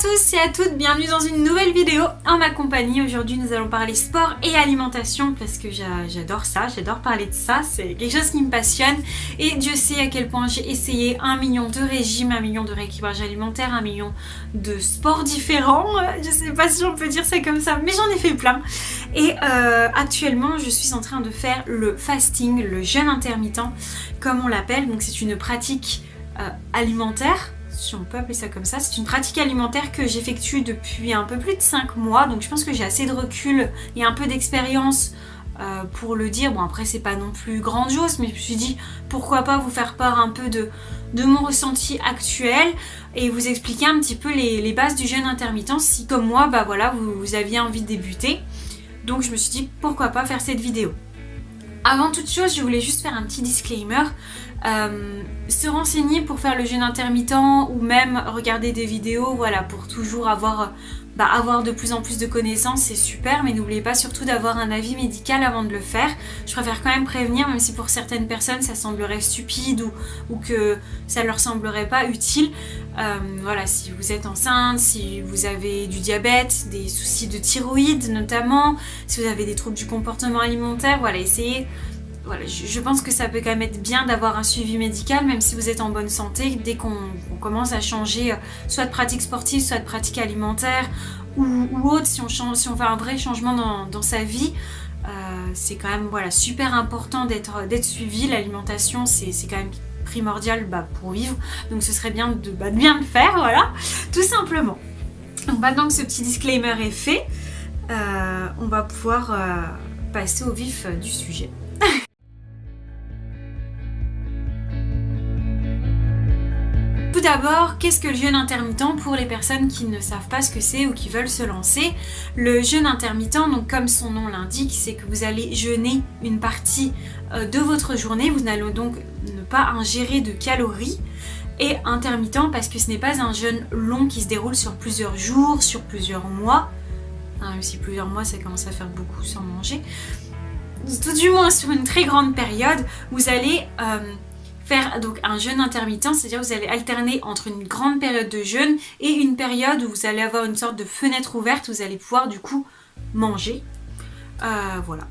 tous et à toutes, bienvenue dans une nouvelle vidéo en ma compagnie. Aujourd'hui nous allons parler sport et alimentation parce que j'adore ça, j'adore parler de ça, c'est quelque chose qui me passionne et Dieu sait à quel point j'ai essayé 1 million de régimes, 1 million de rééquilibrage alimentaire, 1 million de sports différents, je sais pas si on peut dire ça comme ça mais j'en ai fait plein et actuellement je suis en train de faire le fasting, le jeûne intermittent comme on l'appelle, donc c'est une pratique alimentaire, si on peut appeler ça comme ça. C'est une pratique alimentaire que j'effectue depuis un peu plus de 5 mois, donc je pense que j'ai assez de recul et un peu d'expérience pour le dire. Bon, après c'est pas non plus grandiose, mais je me suis dit pourquoi pas vous faire part un peu de mon ressenti actuel et vous expliquer un petit peu les bases du jeûne intermittent si comme moi, bah voilà, vous aviez envie de débuter. Donc je me suis dit pourquoi pas faire cette vidéo. Avant toute chose, je voulais juste faire un petit disclaimer. Se renseigner pour faire le jeûne intermittent ou même regarder des vidéos, voilà, pour toujours avoir de plus en plus de connaissances, c'est super, mais n'oubliez pas surtout d'avoir un avis médical avant de le faire. Je préfère quand même prévenir, même si pour certaines personnes ça semblerait stupide ou que ça leur semblerait pas utile. Voilà, si vous êtes enceinte, si vous avez du diabète, des soucis de thyroïde notamment, si vous avez des troubles du comportement alimentaire, voilà, essayez. Voilà, je pense que ça peut quand même être bien d'avoir un suivi médical, même si vous êtes en bonne santé, dès qu'on commence à changer soit de pratique sportive, soit de pratique alimentaire ou autre, si on fait un vrai changement dans sa vie, c'est quand même voilà, super important d'être suivi. L'alimentation, c'est quand même primordial pour vivre, donc ce serait bien de bien le faire, voilà, tout simplement. Donc maintenant que ce petit disclaimer est fait, on va pouvoir passer au vif du sujet. Tout d'abord, qu'est-ce que le jeûne intermittent pour les personnes qui ne savent pas ce que c'est ou qui veulent se lancer? Le jeûne intermittent, donc comme son nom l'indique, c'est que vous allez jeûner une partie de votre journée, vous n'allez donc ne pas ingérer de calories, et intermittent parce que ce n'est pas un jeûne long qui se déroule sur plusieurs jours, sur plusieurs mois, même si plusieurs mois ça commence à faire beaucoup sans manger, tout du moins sur une très grande période, vous allez faire donc un jeûne intermittent, c'est-à-dire vous allez alterner entre une grande période de jeûne et une période où vous allez avoir une sorte de fenêtre ouverte, où vous allez pouvoir du coup manger. Voilà.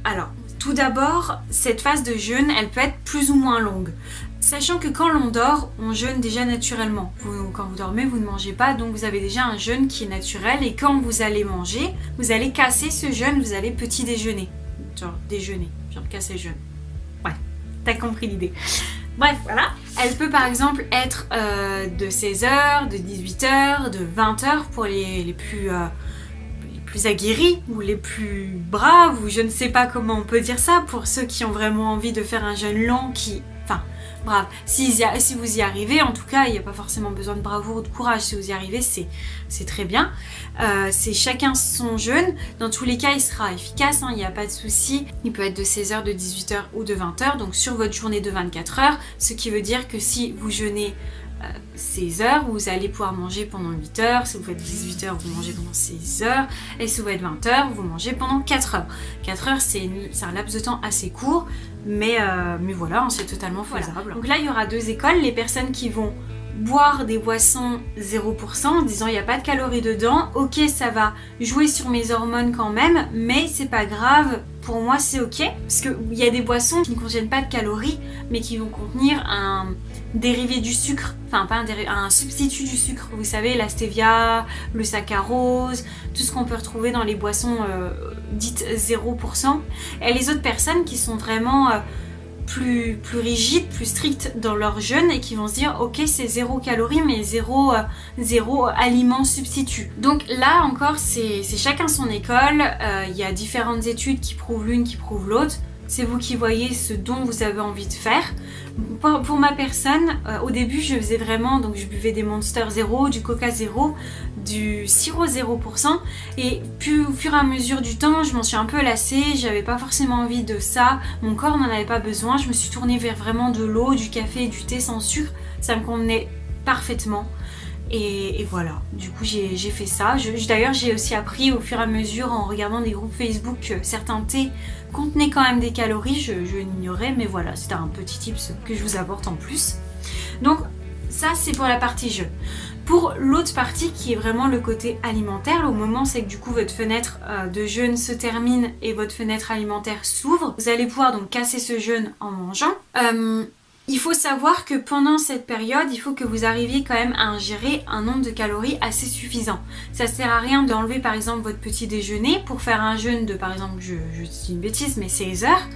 Alors, tout d'abord, cette phase de jeûne, elle peut être plus ou moins longue. Sachant que quand l'on dort, on jeûne déjà naturellement. Quand vous dormez, vous ne mangez pas, donc vous avez déjà un jeûne qui est naturel. Et quand vous allez manger, vous allez casser ce jeûne, vous allez petit déjeuner. Genre déjeuner, genre casser le jeûne. Ouais, t'as compris l'idée. Bref, voilà. Elle peut par exemple être de 16h, de 18h, de 20h pour les plus aguerris ou les plus braves, ou je ne sais pas comment on peut dire ça, pour ceux qui ont vraiment envie de faire un jeûne long brave. Si vous y arrivez, en tout cas, il n'y a pas forcément besoin de bravoure ou de courage. Si vous y arrivez, c'est très bien. C'est chacun son jeûne. Dans tous les cas, il sera efficace, il n'y a pas de souci. Il peut être de 16h, de 18h ou de 20h, donc sur votre journée de 24 heures. Ce qui veut dire que si vous jeûnez 16 heures, vous allez pouvoir manger pendant 8 heures. Si vous faites 18 heures, vous mangez pendant 16 heures. Et si vous faites 20 heures, vous mangez pendant 4 heures. 4 heures, c'est un laps de temps assez court, mais voilà, c'est totalement faisable. Voilà. Donc là, il y aura deux écoles. Les personnes qui vont boire des boissons 0% en disant il n'y a pas de calories dedans, ok, ça va jouer sur mes hormones quand même, mais c'est pas grave, pour moi c'est ok, parce qu'il y a des boissons qui ne contiennent pas de calories, mais qui vont contenir un dérivé du sucre, enfin pas un substitut du sucre, vous savez, la stevia, le saccharose, tout ce qu'on peut retrouver dans les boissons dites 0%. Et les autres personnes qui sont vraiment plus rigides, plus strictes dans leur jeûne et qui vont se dire ok, c'est 0 calories mais zéro aliment substitut. Donc là encore, c'est chacun son école. Il y a différentes études qui prouvent l'une, qui prouvent l'autre. C'est vous qui voyez ce dont vous avez envie de faire. Pour ma personne, au début je faisais vraiment, donc je buvais des Monster 0, du Coca 0, du sirop 0%, et puis au fur et à mesure du temps je m'en suis un peu lassée, j'avais pas forcément envie de ça, mon corps n'en avait pas besoin, je me suis tournée vers vraiment de l'eau, du café et du thé sans sucre, ça me convenait parfaitement. Et voilà, du coup j'ai fait ça. D'ailleurs j'ai aussi appris au fur et à mesure en regardant des groupes Facebook que certains thés contenaient quand même des calories, je l'ignorais, mais voilà, c'était un petit tips que je vous apporte en plus. Donc ça c'est pour la partie jeûne. Pour l'autre partie qui est vraiment le côté alimentaire, au moment c'est que du coup votre fenêtre de jeûne se termine et votre fenêtre alimentaire s'ouvre, vous allez pouvoir donc casser ce jeûne en mangeant. Il faut savoir que pendant cette période, il faut que vous arriviez quand même à ingérer un nombre de calories assez suffisant. Ça sert à rien d'enlever par exemple votre petit déjeuner pour faire un jeûne de par exemple, je dis une bêtise, mais 16 heures.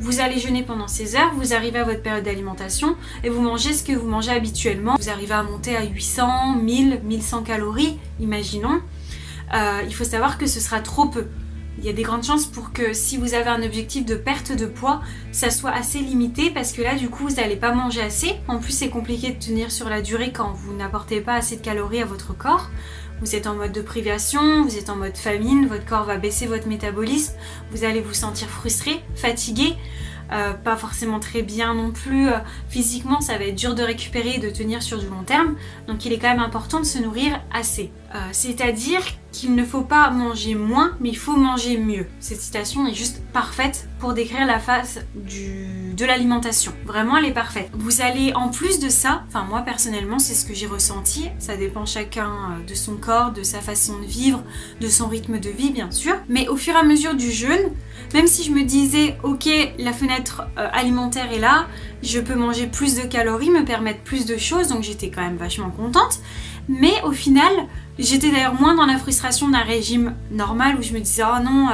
Vous allez jeûner pendant 16 heures, vous arrivez à votre période d'alimentation et vous mangez ce que vous mangez habituellement. Vous arrivez à monter à 800, 1000, 1100 calories, imaginons. Il faut savoir que ce sera trop peu. Il y a des grandes chances pour que si vous avez un objectif de perte de poids, ça soit assez limité parce que là du coup vous n'allez pas manger assez. En plus c'est compliqué de tenir sur la durée quand vous n'apportez pas assez de calories à votre corps. Vous êtes en mode de privation, vous êtes en mode famine, votre corps va baisser votre métabolisme, vous allez vous sentir frustré, fatigué, pas forcément très bien non plus. Physiquement ça va être dur de récupérer et de tenir sur du long terme. Donc il est quand même important de se nourrir assez. C'est-à-dire qu'il ne faut pas manger moins, mais il faut manger mieux. Cette citation est juste parfaite pour décrire la phase de l'alimentation. Vraiment, elle est parfaite. Vous allez, en plus de ça, enfin moi personnellement, c'est ce que j'ai ressenti, ça dépend chacun de son corps, de sa façon de vivre, de son rythme de vie bien sûr, mais au fur et à mesure du jeûne, même si je me disais, ok, la fenêtre alimentaire est là, je peux manger plus de calories, me permettre plus de choses, donc j'étais quand même vachement contente, mais au final, j'étais d'ailleurs moins dans la frustration d'un régime normal où je me disais oh non,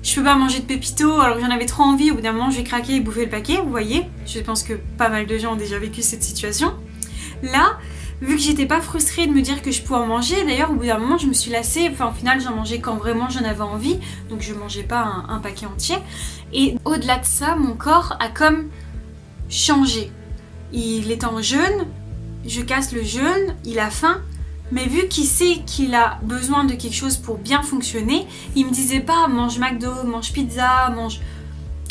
je peux pas manger de pépito alors que j'en avais trop envie, au bout d'un moment je vais craquer et bouffer le paquet, vous voyez. Je pense que pas mal de gens ont déjà vécu cette situation. Là, vu que j'étais pas frustrée de me dire que je pouvais en manger, d'ailleurs au bout d'un moment je me suis lassée, enfin au final j'en mangeais quand vraiment j'en avais envie, donc je mangeais pas un paquet entier. Et au-delà de ça, mon corps a comme changé. Il est en jeûne, je casse le jeûne, il a faim. Mais vu qu'il sait qu'il a besoin de quelque chose pour bien fonctionner, il me disait pas mange McDo, mange pizza, mange...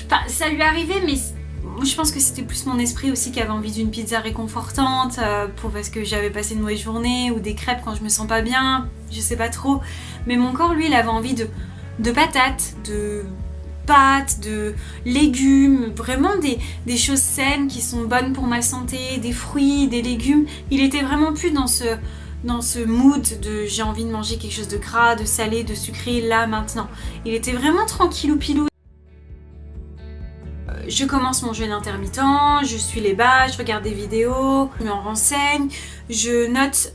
Enfin, ça lui arrivait, mais je pense que c'était plus mon esprit aussi qui avait envie d'une pizza réconfortante, parce que j'avais passé une mauvaise journée, ou des crêpes quand je me sens pas bien, je sais pas trop. Mais mon corps, lui, il avait envie de patates, de pâtes, de légumes, vraiment des choses saines qui sont bonnes pour ma santé, des fruits, des légumes. Il était vraiment plus dans ce mood de j'ai envie de manger quelque chose de gras, de salé, de sucré là maintenant. Il était vraiment tranquillou pilou. Je commence mon jeûne intermittent, je suis les bases, je regarde des vidéos, je m'en renseigne, je note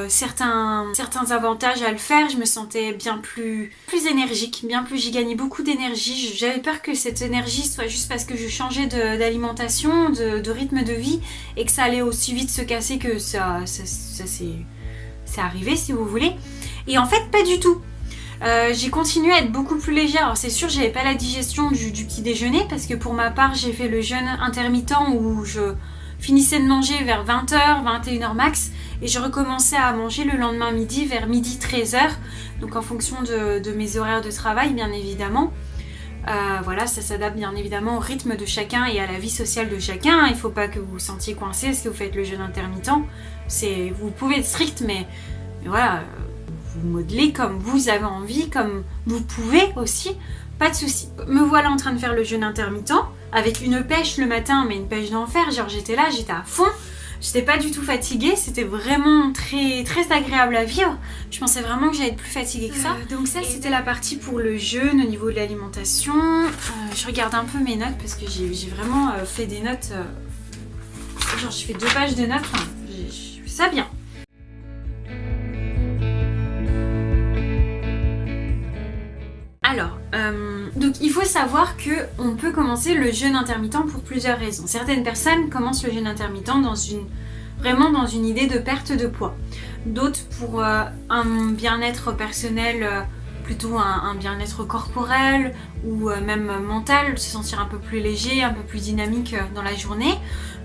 certains avantages à le faire. Je me sentais bien plus énergique, j'y gagnais beaucoup d'énergie. J'avais peur que cette énergie soit juste parce que je changeais d'alimentation, de rythme de vie et que ça allait aussi vite se casser que ça c'est arrivé si vous voulez. Et en fait pas du tout. J'ai continué à être beaucoup plus légère. Alors c'est sûr j'avais pas la digestion du petit déjeuner parce que pour ma part j'ai fait le jeûne intermittent où je finissais de manger vers 20h, 21h max et je recommençais à manger le lendemain midi vers midi 13h, donc en fonction de mes horaires de travail bien évidemment. Voilà, ça s'adapte bien évidemment au rythme de chacun et à la vie sociale de chacun. Il ne faut pas que vous vous sentiez coincé parce que vous faites le jeûne intermittent. Vous pouvez être strict, mais voilà, vous modelez comme vous avez envie, comme vous pouvez aussi, pas de souci. Me voilà en train de faire le jeûne intermittent avec une pêche le matin, mais une pêche d'enfer. Genre j'étais là, j'étais à fond. J'étais pas du tout fatiguée, c'était vraiment très, très agréable à vivre. Je pensais vraiment que j'allais être plus fatiguée que ça. Donc ça, c'était la partie pour le jeûne au niveau de l'alimentation. Je regarde un peu mes notes parce que j'ai vraiment fait des notes... genre je fais 2 pages de notes, enfin, je fais ça bien. Alors, donc il faut savoir qu'on peut commencer le jeûne intermittent pour plusieurs raisons. Certaines personnes commencent le jeûne intermittent vraiment dans une idée de perte de poids. D'autres pour un bien-être personnel, plutôt un bien-être corporel ou même mental, se sentir un peu plus léger, un peu plus dynamique dans la journée.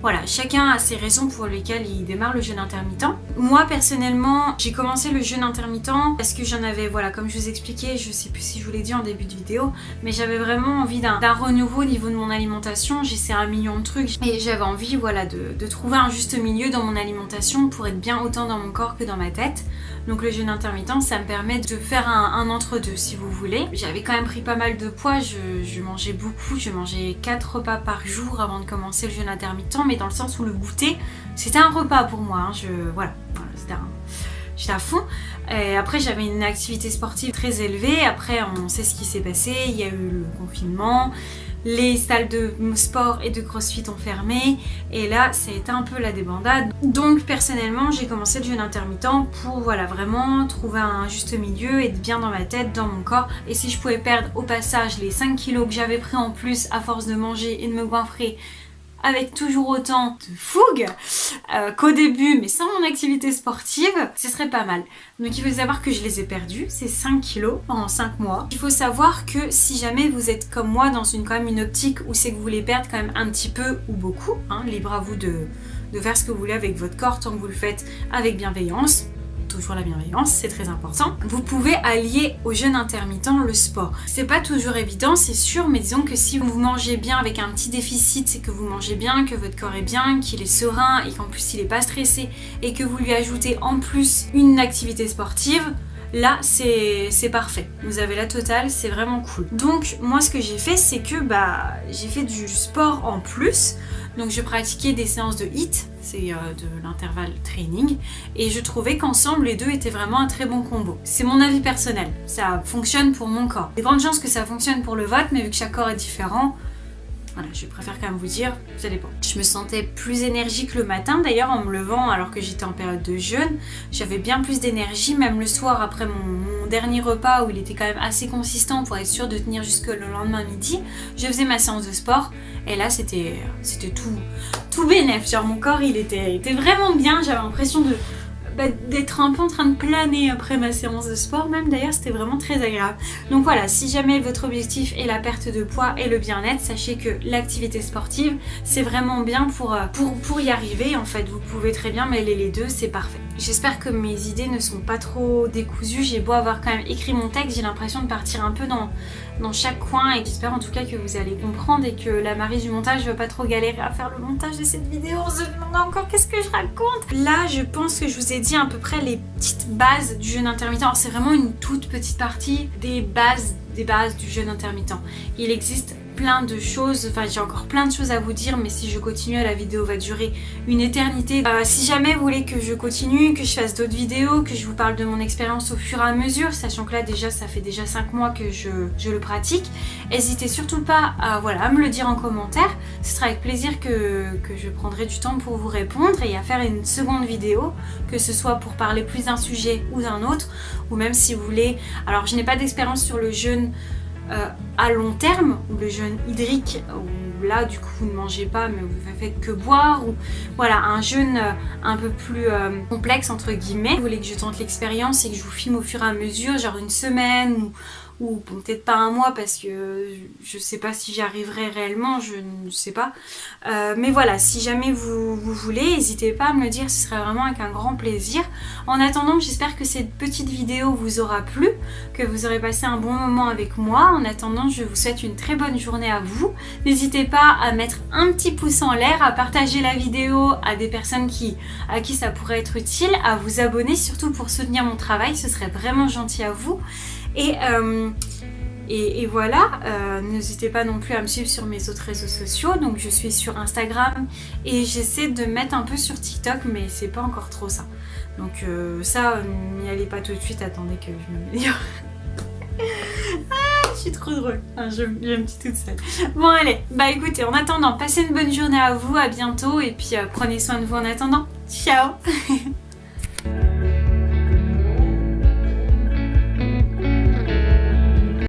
Voilà, chacun a ses raisons pour lesquelles il démarre le jeûne intermittent. Moi personnellement, j'ai commencé le jeûne intermittent parce que j'en avais, voilà, comme je vous expliquais, je sais plus si je vous l'ai dit en début de vidéo, mais j'avais vraiment envie d'un renouveau au niveau de mon alimentation. J'essaie un million de trucs et j'avais envie, voilà, de trouver un juste milieu dans mon alimentation pour être bien autant dans mon corps que dans ma tête. Donc le jeûne intermittent, ça me permet de faire un entre-deux si vous voulez. J'avais quand même pris pas mal de poids, je mangeais beaucoup, je mangeais 4 repas par jour avant de commencer le jeûne intermittent, mais dans le sens où le goûter, c'était un repas pour moi, hein. Voilà, c'était j'étais à fond. Et après j'avais une activité sportive très élevée, après on sait ce qui s'est passé, il y a eu le confinement, les salles de sport et de crossfit ont fermé et là ça a été un peu la débandade. Donc personnellement j'ai commencé le jeûne intermittent pour voilà vraiment trouver un juste milieu, être bien dans ma tête, dans mon corps, et si je pouvais perdre au passage les 5 kilos que j'avais pris en plus à force de manger et de me goinfrer avec toujours autant de fougue qu'au début, mais sans mon activité sportive, ce serait pas mal. Donc il faut savoir que je les ai perdus, ces 5 kilos en 5 mois. Il faut savoir que si jamais vous êtes comme moi dans quand même une optique où c'est que vous voulez perdre quand même un petit peu ou beaucoup, hein, libre à vous de faire ce que vous voulez avec votre corps tant que vous le faites avec bienveillance. Toujours la bienveillance, c'est très important. Vous pouvez allier au jeûne intermittent le sport. C'est pas toujours évident, c'est sûr, mais disons que si vous mangez bien avec un petit déficit, c'est que vous mangez bien, que votre corps est bien, qu'il est serein et qu'en plus il est pas stressé et que vous lui ajoutez en plus une activité sportive, là c'est parfait. Vous avez la totale, c'est vraiment cool. Donc moi ce que j'ai fait, c'est que j'ai fait du sport en plus. Donc je pratiquais des séances de HIIT, c'est de l'intervalle training, et je trouvais qu'ensemble les deux étaient vraiment un très bon combo. C'est mon avis personnel, ça fonctionne pour mon corps. Il y a de grandes chances que ça fonctionne pour le vôtre, mais vu que chaque corps est différent, voilà, je préfère quand même vous dire, ça dépend. Je me sentais plus énergique le matin d'ailleurs en me levant alors que j'étais en période de jeûne. J'avais bien plus d'énergie, même le soir après mon dernier repas où il était quand même assez consistant pour être sûr de tenir jusque le lendemain midi. Je faisais ma séance de sport et là c'était tout bénef. Genre mon corps il était vraiment bien, j'avais l'impression d'être un peu en train de planer après ma séance de sport même, d'ailleurs c'était vraiment très agréable. Donc voilà, si jamais votre objectif est la perte de poids et le bien-être, sachez que l'activité sportive c'est vraiment bien pour y arriver. En fait vous pouvez très bien mêler les deux, c'est parfait. J'espère que mes idées ne sont pas trop décousues, j'ai beau avoir quand même écrit mon texte, j'ai l'impression de partir un peu dans chaque coin, et j'espère en tout cas que vous allez comprendre et que la Marie du montage ne va pas trop galérer à faire le montage de cette vidéo. On se demande encore qu'est-ce que je raconte. Là je pense que je vous ai dit à peu près les petites bases du jeûne intermittent. Alors, c'est vraiment une toute petite partie des bases du jeûne intermittent. Il existe plein de choses, enfin j'ai encore plein de choses à vous dire, mais si je continue, la vidéo va durer une éternité. Si jamais vous voulez que je continue, que je fasse d'autres vidéos, que je vous parle de mon expérience au fur et à mesure, sachant que là déjà ça fait déjà 5 mois que je le pratique, n'hésitez surtout pas à me le dire en commentaire. Ce sera avec plaisir que je prendrai du temps pour vous répondre et à faire une seconde vidéo, que ce soit pour parler plus d'un sujet ou d'un autre, ou même si vous voulez. Alors je n'ai pas d'expérience sur le jeûne à long terme, ou le jeûne hydrique, où là du coup vous ne mangez pas mais vous ne faites que boire, ou voilà un jeûne un peu plus complexe entre guillemets. Vous voulez que je tente l'expérience et que je vous filme au fur et à mesure, genre une semaine ou peut-être pas un mois, parce que je sais pas si j'y arriverai réellement, je ne sais pas. Mais voilà, si jamais vous voulez, n'hésitez pas à me le dire, ce serait vraiment avec un grand plaisir. En attendant, j'espère que cette petite vidéo vous aura plu, que vous aurez passé un bon moment avec moi. En attendant, je vous souhaite une très bonne journée à vous. N'hésitez pas à mettre un petit pouce en l'air, à partager la vidéo à des personnes à qui ça pourrait être utile, à vous abonner, surtout pour soutenir mon travail, ce serait vraiment gentil à vous. Et voilà, n'hésitez pas non plus à me suivre sur mes autres réseaux sociaux. Donc je suis sur Instagram et j'essaie de mettre un peu sur TikTok, mais c'est pas encore trop ça. Donc ça, n'y allez pas tout de suite, attendez que je m'améliore. Je suis trop drôle, enfin, je me dis toute seule. Bon allez, écoutez, en attendant, passez une bonne journée à vous, à bientôt, et puis prenez soin de vous en attendant. Ciao.